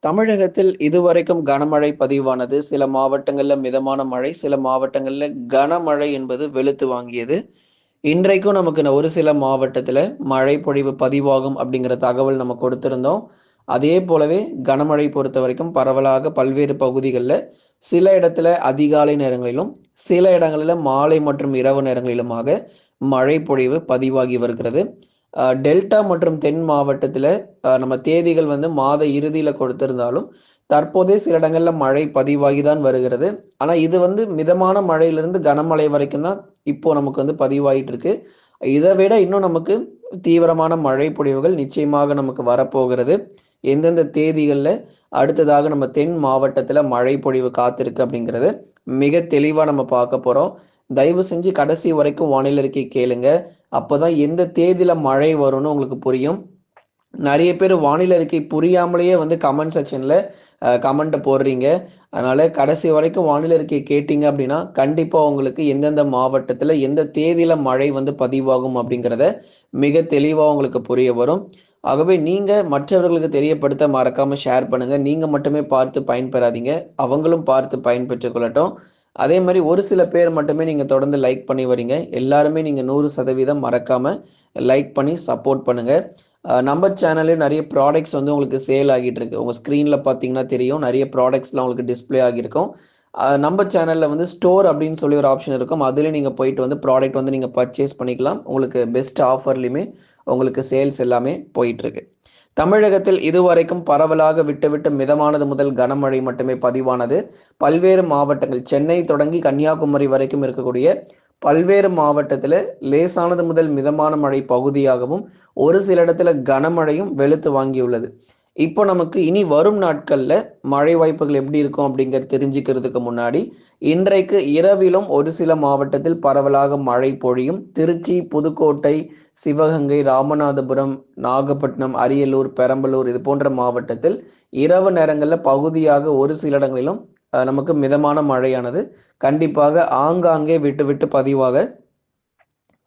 தமிழகத்தில் இதுவரைக்கும் கனமழை பதிவானது. சில மாவட்டங்கள்ல மிதமான மழை, சில மாவட்டங்கள்ல கனமழை என்பது வெளுத்து வாங்கியது. இன்றைக்கும் நமக்கு ஒரு சில மாவட்டத்துல மழை பொழிவு பதிவாகும் அப்படிங்கிற தகவல் நம்ம கொடுத்திருந்தோம். அதே போலவே கனமழை பொறுத்தவரைக்கும் பரவலாக பல்வேறு பகுதிகள்ல சில இடத்துல அதிகாலை நேரங்களிலும், சில இடங்களில மாலை மற்றும் இரவு நேரங்களிலுமாக மழை பொழிவு பதிவாகி வருகிறது. டெல்டா மற்றும் தென் மாவட்டத்தில நம்ம தேதிகள் மாத இறுதியில கொடுத்திருந்தாலும், தற்போதே சில இடங்கள்ல மழை பதிவாகி தான் வருகிறது. ஆனா இது மிதமான மழையிலிருந்து கனமழை வரைக்கும் தான் இப்போ நமக்கு பதிவாயிட்டு இருக்கு. இத விட இன்னும் நமக்கு தீவிரமான மழை பொழிவுகள் நிச்சயமாக நமக்கு வரப்போகிறது. எந்தெந்த தேதிகள்ல அடுத்ததாக நம்ம தென் மாவட்டத்தில மழை பொழிவு காத்திருக்கு அப்படிங்கிறத மிக தெளிவா நம்ம பார்க்க போறோம். தயவு செஞ்சு கடைசி வரைக்கும் வானிலை அறிக்கை கேளுங்க. அப்பதான் எந்த தேதியில மழை வரும்னு உங்களுக்கு புரியும். நெறைய பேர் வானிலை அறிக்கை புரியாமலேயே கமெண்ட் செக்ஷன்ல கமெண்ட்ட போடுறீங்க. அதனால கடைசி வரைக்கும் வானிலை அறிக்கை கேட்டீங்க அப்படின்னா, கண்டிப்பா உங்களுக்கு எந்தெந்த மாவட்டத்தில, எந்த தேதியில மழை பதிவாகும் அப்படிங்கிறத மிக தெளிவா உங்களுக்கு புரிய வரும். ஆகவே நீங்க மற்றவர்களுக்கு தெரியப்படுத்த மறக்காம ஷேர் பண்ணுங்க. நீங்க மட்டுமே பார்த்து பயன்பெறாதீங்க. அவங்களும் பார்த்து பயன்பெற்றுக் கொள்ளட்டும். அதே மாரி ஒரு சில பேர் மட்டுமே நீங்க தொடர்ந்து லைக் பண்ணி வரீங்க. எல்லாருமே நீங்க 100% மறக்காம லைக் பண்ணி சப்போர்ட் பண்ணுங்க. நம்ம சேனல்லேயும் நெறைய ப்ராடக்ட்ஸ் உங்களுக்கு சேல் ஆகிட்டு இருக்கு. உங்க ஸ்க்ரீன்ல பார்த்தீங்கன்னா தெரியும். நெறைய ப்ராடக்ட்ஸ்லாம் உங்களுக்கு டிஸ்ப்ளே ஆகியிருக்கும். நம்ம சேனல்ல ஸ்டோர் அப்படின்னு சொல்லி ஒரு ஆப்ஷன் இருக்கும். அதில நீங்க போயிட்டு ப்ராடக்ட் நீங்க பர்ச்சேஸ் பண்ணிக்கலாம். உங்களுக்கு பெஸ்ட் ஆஃபர்லயுமே உங்களுக்கு சேல்ஸ் எல்லாமே போயிட்டுருக்கு. தமிழகத்தில் இதுவரைக்கும் பரவலாக விட்டு விட்டு மிதமானது முதல் கனமழை மட்டுமே பதிவானது. பல்வேறு மாவட்டங்கள் சென்னை தொடங்கி கன்னியாகுமரி வரைக்கும் இருக்கக்கூடிய பல்வேறு மாவட்டத்தில லேசானது முதல் மிதமான மழை பகுதியாகவும், ஒரு சில இடத்துல கனமழையும் வெளுத்து வாங்கியுள்ளது. இப்போ நமக்கு இனி வரும் நாட்கள்ல மழை வாய்ப்புகள் எப்படி இருக்கும் அப்படிங்கிறது தெரிஞ்சுக்கிறதுக்கு முன்னாடி, இன்றைக்கு இரவிலும் ஒரு சில மாவட்டத்தில் பரவலாக மழை பொழியும். திருச்சி, புதுக்கோட்டை, சிவகங்கை, ராமநாதபுரம், நாகப்பட்டினம், அரியலூர், பெரம்பலூர் இது போன்ற மாவட்டத்தில் இரவு நேரங்கள்ல பகுதியாக ஒரு சில இடங்களிலும் நமக்கு மிதமான மழையானது கண்டிப்பாக ஆங்காங்கே விட்டு விட்டு பதிவாக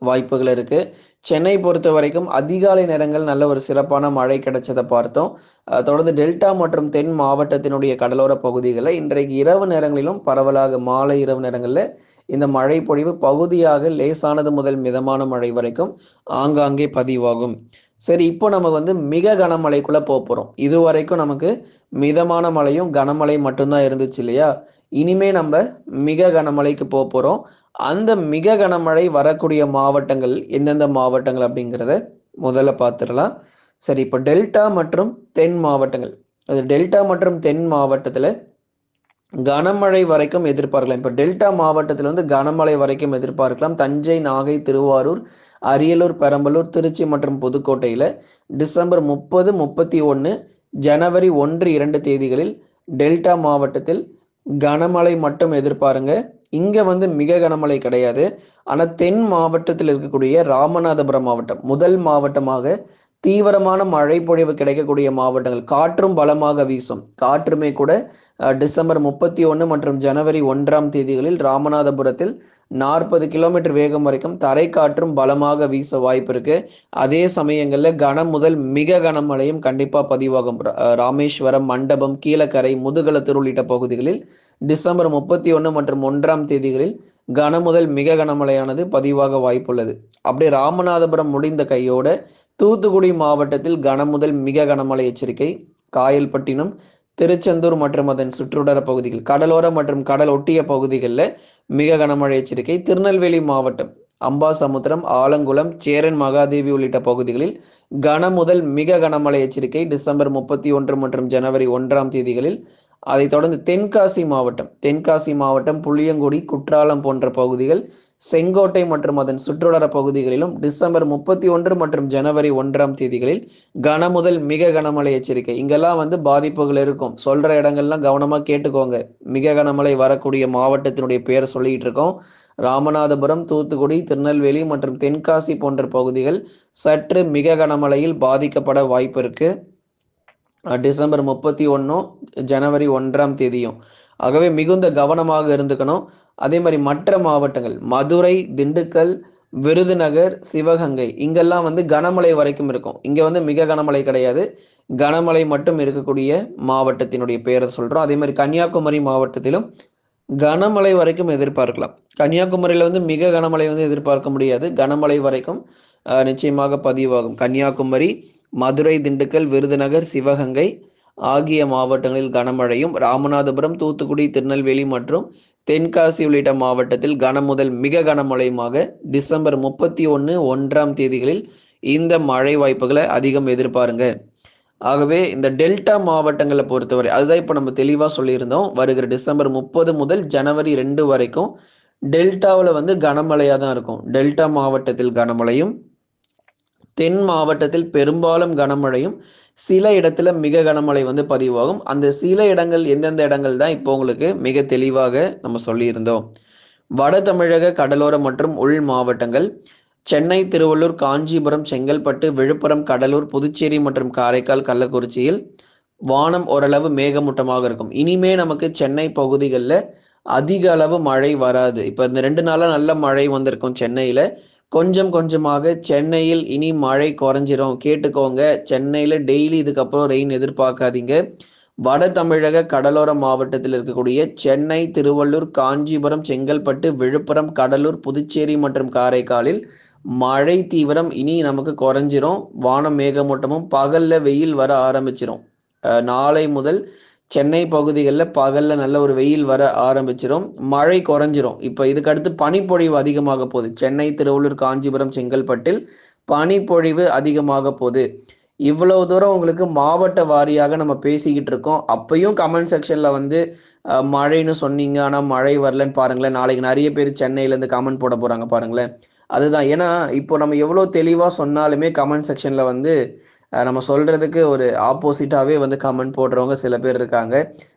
வாய்ப்புகள் இருக்கு. சென்னை பொறுத்தவரைக்கும் அதிகாலை நேரங்கள் நல்ல ஒரு சிறப்பான மழை கிடைச்சத பார்த்தோம். தொடர்ந்து டெல்டா மற்றும் தென் மாவட்டத்தினுடைய கடலோர பகுதிகள்ல இன்றைக்கு இரவு நேரங்களிலும் பரவலாக மாலை இரவு நேரங்கள்ல இந்த மழை பொழிவு பகுதியாக லேசானது முதல் மிதமான மழை வரைக்கும் ஆங்காங்கே பதிவாகும். சரி, இப்போ நம்ம மிக கனமழைக்குள்ள போறோம். இதுவரைக்கும் நமக்கு மிதமான மழையும், கனமழை மட்டும் தான் இருந்துச்சு இல்லையா? இனிமே நம்ம மிக கனமழைக்கு போறோம். அந்த மிக கனமழை வரக்கூடிய மாவட்டங்கள் எந்தெந்த மாவட்டங்கள் அப்படிங்கிறத முதல்ல பார்த்துடலாம். சரி, இப்போ டெல்டா மற்றும் தென் மாவட்டங்கள். அது டெல்டா மற்றும் தென் மாவட்டத்தில் கனமழை வரைக்கும் எதிர்பார்க்கலாம். இப்போ டெல்டா மாவட்டத்தில் கனமழை வரைக்கும் எதிர்பார்க்கலாம். தஞ்சை, நாகை, திருவாரூர், அரியலூர், பெரம்பலூர், திருச்சி மற்றும் புதுக்கோட்டையில் டிசம்பர் 30, 31, ஜனவரி 1, 2 தேதிகளில் டெல்டா மாவட்டத்தில் கனமழை மட்டும் எதிர்பாருங்க. இங்க மிக கனமழை கிடையாது. ஆனா தென் மாவட்டத்தில் இருக்கக்கூடிய ராமநாதபுரம் மாவட்டம் முதல் மாவட்டமாக தீவிரமான மழை பொழிவு கிடைக்கக்கூடிய மாவட்டங்கள். காற்றும் பலமாக வீசும். காற்றுமே கூட டிசம்பர் 31 மற்றும் ஜனவரி 1ஆம் தேதிகளில் ராமநாதபுரத்தில் 40 கிலோமீட்டர் வேகம் வரைக்கும் தரை காற்றும் பலமாக வீச வாய்ப்பு இருக்கு. அதே சமயங்கள்ல கனம் முதல் மிக கனமழையும் கண்டிப்பா பதிவாகும். ராமேஸ்வரம், மண்டபம், கீழக்கரை, முதுகளத்தூர் உள்ளிட்ட பகுதிகளில் டிசம்பர் 31 மற்றும் 1ஆம் தேதிகளில் கன முதல் மிக கனமழையானது பதிவாக வாய்ப்புள்ளது. அப்படியே ராமநாதபுரம் முடிந்த கையோட தூத்துக்குடி மாவட்டத்தில் கன முதல் மிக கனமழை எச்சரிக்கை. காயல்பட்டினம், திருச்செந்தூர் மற்றும் அதன் சுற்றுவட்டார பகுதிகள், கடலோர மற்றும் கடல் ஒட்டிய பகுதிகளில் மிக கனமழை எச்சரிக்கை. திருநெல்வேலி மாவட்டம் அம்பாசமுத்திரம், ஆலங்குளம், சேரன் மகாதேவி உள்ளிட்ட பகுதிகளில் கன முதல் மிக கனமழை எச்சரிக்கை டிசம்பர் 31 மற்றும் ஜனவரி 1ஆம் தேதிகளில். அதைத் தொடர்ந்து தென்காசி மாவட்டம் புளியங்குடி, குற்றாலம் போன்ற பகுதிகள், செங்கோட்டை மற்றும் அதன் சுற்றுவட்டார பகுதிகளிலும் டிசம்பர் 31 மற்றும் ஜனவரி 1ஆம் தேதிகளில் கன முதல் மிக கனமழை எச்சரிக்கை. இங்கெல்லாம் பாதிப்புகள் இருக்கும். சொல்ற இடங்கள்லாம் கவனமா கேட்டுக்கோங்க. மிக கனமழை வரக்கூடிய மாவட்டத்தினுடைய பேரை சொல்லிட்டு இருக்கோம். ராமநாதபுரம், தூத்துக்குடி, திருநெல்வேலி மற்றும் தென்காசி போன்ற பகுதிகள் சற்று மிக கனமழையில் பாதிக்கப்பட வாய்ப்பு இருக்கு. டிசம்பர் 31, ஜனவரி 1ஆம் தேதியும். ஆகவே மிகுந்த கவனமாக இருந்துக்கணும். அதே மாதிரி மற்ற மாவட்டங்கள் மதுரை, திண்டுக்கல், விருதுநகர், சிவகங்கை இங்கெல்லாம் வந்து கனமழை வரைக்கும் இருக்கும். இங்க வந்து மிக கனமழை கிடையாது. கனமழை மட்டும் இருக்கக்கூடிய மாவட்டத்தினுடைய பேர சொல்றோம். அதே மாரி கன்னியாகுமரி மாவட்டத்திலும் கனமழை வரைக்கும் எதிர்பார்க்கலாம். கன்னியாகுமரியில வந்து மிக கனமழை வந்து எதிர்பார்க்க முடியாது. கனமழை வரைக்கும் நிச்சயமாக பதிவாகும். கன்னியாகுமரி, மதுரை, திண்டுக்கல், விருதுநகர், சிவகங்கை ஆகிய மாவட்டங்களில் கனமழையும், ராமநாதபுரம், தூத்துக்குடி, திருநெல்வேலி மற்றும் தென்காசி உள்ளிட்ட மாவட்டத்தில் கனமுதல் மிக கனமழையுமாக டிசம்பர் 31, 1ஆம் தேதிகளில் இந்த மழை வாய்ப்புகளை அதிகம் எதிர்பாருங்க. ஆகவே இந்த டெல்டா மாவட்டங்களை பொறுத்தவரை அதுதான் இப்போ நம்ம தெளிவாக சொல்லியிருந்தோம். வருகிற டிசம்பர் 30 முதல் ஜனவரி 2 வரைக்கும் டெல்டாவில் வந்து கனமழையாக தான் இருக்கும். டெல்டா மாவட்டத்தில் கனமழையும், தென் மாவட்டத்தில் பெரும்பாலும் கனமழையும், சில இடத்துல மிக கனமழை வந்து பதிவாகும். அந்த சில இடங்கள் எந்தெந்த இடங்கள் தான் இப்போ உங்களுக்கு மிக தெளிவாக நம்ம சொல்லியிருந்தோம். வட தமிழக கடலோர மற்றும் உள் மாவட்டங்கள் சென்னை, திருவள்ளூர், காஞ்சிபுரம், செங்கல்பட்டு, விழுப்புரம், கடலூர், புதுச்சேரி மற்றும் காரைக்கால், கள்ளக்குறிச்சியில் வானம் ஓரளவு மேகமூட்டமாக இருக்கும். இனிமே நமக்கு சென்னை பகுதிகளில் அதிக அளவு மழை வராது. இப்போ இந்த 2 நாளாக நல்ல மழை வந்திருக்கும் சென்னையில். கொஞ்சம் கொஞ்சமாக சென்னையில் இனி மழை குறைஞ்சிரும். கேட்டுக்கோங்க, சென்னையில் டெய்லி இதுக்கப்புறம் ரெயின் எதிர்பார்க்காதீங்க. வட தமிழக கடலோர மாவட்டத்தில் இருக்கக்கூடிய சென்னை, திருவள்ளூர், காஞ்சிபுரம், செங்கல்பட்டு, விழுப்புரம், கடலூர், புதுச்சேரி மற்றும் காரைக்காலில் மழை தீவிரம் இனி நமக்கு குறைஞ்சிரும். வானம் மேகமூட்டமும் பகல்ல வெயில் வர ஆரம்பிச்சிரும். நாளை முதல் சென்னை பகுதிகளில் பகல்ல நல்ல ஒரு வெயில் வர ஆரம்பிச்சிரும். மழை குறைஞ்சிரும். இப்போ இதுக்கு அடுத்து பனிப்பொழிவு அதிகமாக போகுது. சென்னை, திருவள்ளூர், காஞ்சிபுரம், செங்கல்பட்டில் பனிப்பொழிவு அதிகமாக போகுது. இவ்வளவு தூரம் உங்களுக்கு மாவட்ட வாரியாக நம்ம பேசிக்கிட்டு இருக்கோம். அப்பயும் கமெண்ட் செக்ஷன்ல வந்து மழைன்னு சொன்னீங்க, ஆனால் மழை வரலன்னு பாருங்களேன். நாளைக்கு நிறைய பேர் சென்னையிலேருந்து கமெண்ட் போட போறாங்க பாருங்களேன். அதுதான், ஏன்னா இப்போ நம்ம எவ்வளோ தெளிவாக சொன்னாலுமே கமெண்ட் செக்ஷனில் வந்து நம்ம சொல்கிறதுக்கு ஒரு ஆப்போசிட்டாகவே வந்து கமெண்ட் போடுறவங்க சில பேர் இருக்காங்க.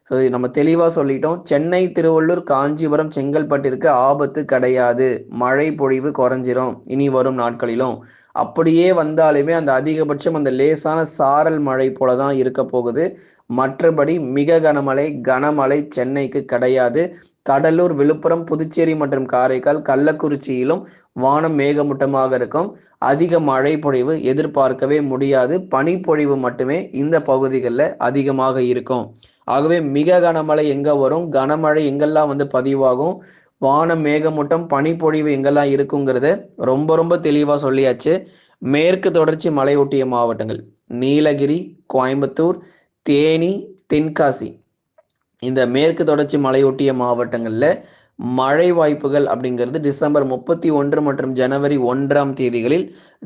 ஸோ நம்ம தெளிவாக சொல்லிட்டோம். சென்னை, திருவள்ளூர், காஞ்சிபுரம், செங்கல்பட்டிற்கு ஆபத்து கிடையாது. மழை பொழிவு குறைஞ்சிரும் இனி வரும் நாட்களிலும். அப்படியே வந்தாலுமே அந்த அதிகபட்சம் அந்த லேசான சாரல் மழை போல தான் இருக்க போகுது. மற்றபடி மிக கனமழை சென்னைக்கு கிடையாது. கடலூர், விழுப்புரம், புதுச்சேரி மற்றும் காரைக்கால், கள்ளக்குறிச்சியிலும் வானம் மேகமூட்டமாக இருக்கும். அதிக மழை பொழிவு எதிர்பார்க்கவே முடியாது. பனிப்பொழிவு மட்டுமே இந்த பகுதிகளில் அதிகமாக இருக்கும். ஆகவே மிக கனமழை எங்க வரும், கனமழை எங்கெல்லாம் வந்து பதிவாகும், வானம் மேகமூட்டம், பனிப்பொழிவு எங்கெல்லாம் இருக்குங்கிறத ரொம்ப ரொம்ப தெளிவாக சொல்லியாச்சு. மேற்கு தொடர்ச்சி மலையொட்டிய மாவட்டங்கள் நீலகிரி, கோயம்புத்தூர், தேனி, தென்காசி இந்த மேற்கு தொடர்ச்சி மலையொட்டிய மாவட்டங்களில் மழை வாய்ப்புகள் அப்படிங்கிறது டிசம்பர் 31 மற்றும் ஜனவரி 1ஆம் தேதிகளில்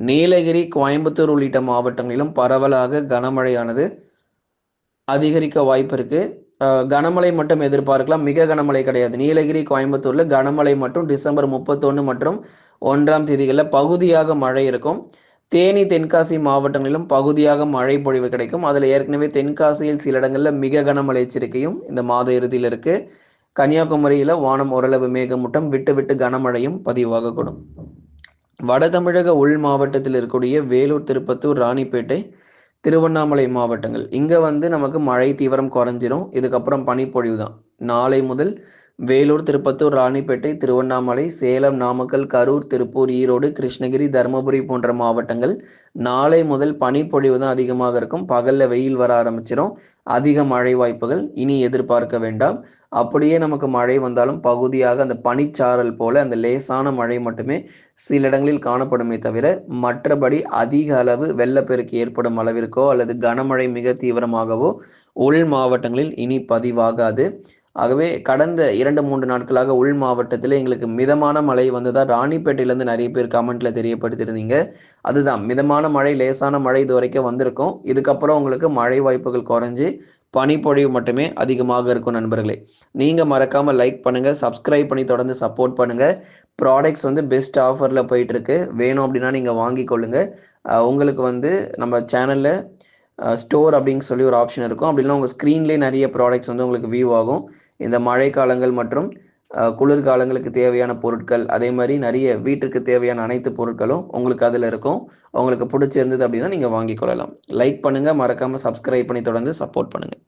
நீலகிரி, கோயம்புத்தூர் உள்ளிட்ட மாவட்டங்களிலும் பரவலாக கனமழையானது அதிகரிக்க வாய்ப்பு இருக்கு. கனமழை மட்டும் எதிர்பார்க்கலாம், மிக கனமழை கிடையாது. நீலகிரி, கோயம்புத்தூர்ல கனமழை மட்டும் டிசம்பர் 31 மற்றும் 1ஆம் தேதிகளில் பகுதியாக மழை இருக்கும். தேனி, தென்காசி மாவட்டங்களிலும் பகுதியாக மழை பொழிவு கிடைக்கும். அதில் ஏற்கனவே தென்காசியில் சில இடங்களில் மிக கனமழை எச்சரிக்கையும் இந்த மாத இறுதியில் இருக்கு. கன்னியாகுமரியில் வானம் ஓரளவு மேகமூட்டம், விட்டு விட்டு கனமழையும் பதிவாகக்கூடும். வட தமிழக உள் மாவட்டத்தில் இருக்கக்கூடிய வேலூர், திருப்பத்தூர், ராணிப்பேட்டை, திருவண்ணாமலை மாவட்டங்கள் இங்கே வந்து நமக்கு மழை தீவிரம் குறைஞ்சிரும். இதுக்கப்புறம் பனிப்பொழிவு தான். நாளை முதல் வேலூர், திருப்பத்தூர், ராணிப்பேட்டை, திருவண்ணாமலை, சேலம், நாமக்கல், கரூர், திருப்பூர், ஈரோடு, கிருஷ்ணகிரி, தருமபுரி போன்ற மாவட்டங்கள் நாளை முதல் பனிப்பொழிவு தான் அதிகமாக இருக்கும். பகலில் வெயில் வர ஆரம்பிச்சிடும். அதிக மழை வாய்ப்புகள் இனி எதிர்பார்க்க வேண்டாம். அப்படியே நமக்கு மழை வந்தாலும் பகுதியாக அந்த பனிச்சாரல் போல அந்த லேசான மழை மட்டுமே சில இடங்களில் காணப்படுமே தவிர மற்றபடி அதிக அளவு வெள்ளப்பெருக்கு ஏற்படும் அளவிற்கோ அல்லது கனமழை மிக தீவிரமாகவோ உள் மாவட்டங்களில் இனி பதிவாகாது. ஆகவே கடந்த 2-3 நாட்களாக உள் மாவட்டத்தில் எங்களுக்கு மிதமான மழை வந்ததா ராணிப்பேட்டையிலேருந்து நிறைய பேர் கமெண்ட்ல தெரியப்படுத்திருந்தீங்க. அதுதான், மிதமான மழை, லேசான மழை இது வரைக்கும் வந்திருக்கும். இதுக்கப்புறம் உங்களுக்கு மழை வாய்ப்புகள் குறைஞ்சி பனிப்பொழிவு மட்டுமே அதிகமாக இருக்கும். நண்பர்களே, நீங்கள் மறக்காமல் லைக் பண்ணுங்கள், சப்ஸ்கிரைப் பண்ணி தொடர்ந்து சப்போர்ட் பண்ணுங்கள். ப்ராடக்ட்ஸ் வந்து பெஸ்ட் ஆஃபரில் போயிட்டுருக்கு. வேணும் அப்படின்னா நீங்கள் வாங்கி கொள்ளுங்கள். உங்களுக்கு வந்து நம்ம சேனலில் ஸ்டோர் அப்படின்னு சொல்லி ஒரு ஆப்ஷன் இருக்கும். அப்படின்னா உங்கள் ஸ்க்ரீன்லேயே நிறைய ப்ராடக்ட்ஸ் வந்து உங்களுக்கு வியூ ஆகும். இந்த மழை காலங்கள் மற்றும் குளிர்காலங்களுக்கு தேவையான பொருட்கள், அதே மாதிரி நிறைய வீட்டுக்கு தேவையான அனைத்து பொருட்களும் உங்களுக்கு அதில் இருக்கும். உங்களுக்கு பிடிச்சிருந்தது அப்படின்னா நீங்கள் வாங்கிக் கொள்ளலாம். லைக் பண்ணுங்கள், மறக்காமல் சப்ஸ்கிரைப் பண்ணி தொடர்ந்து சப்போர்ட் பண்ணுங்கள்.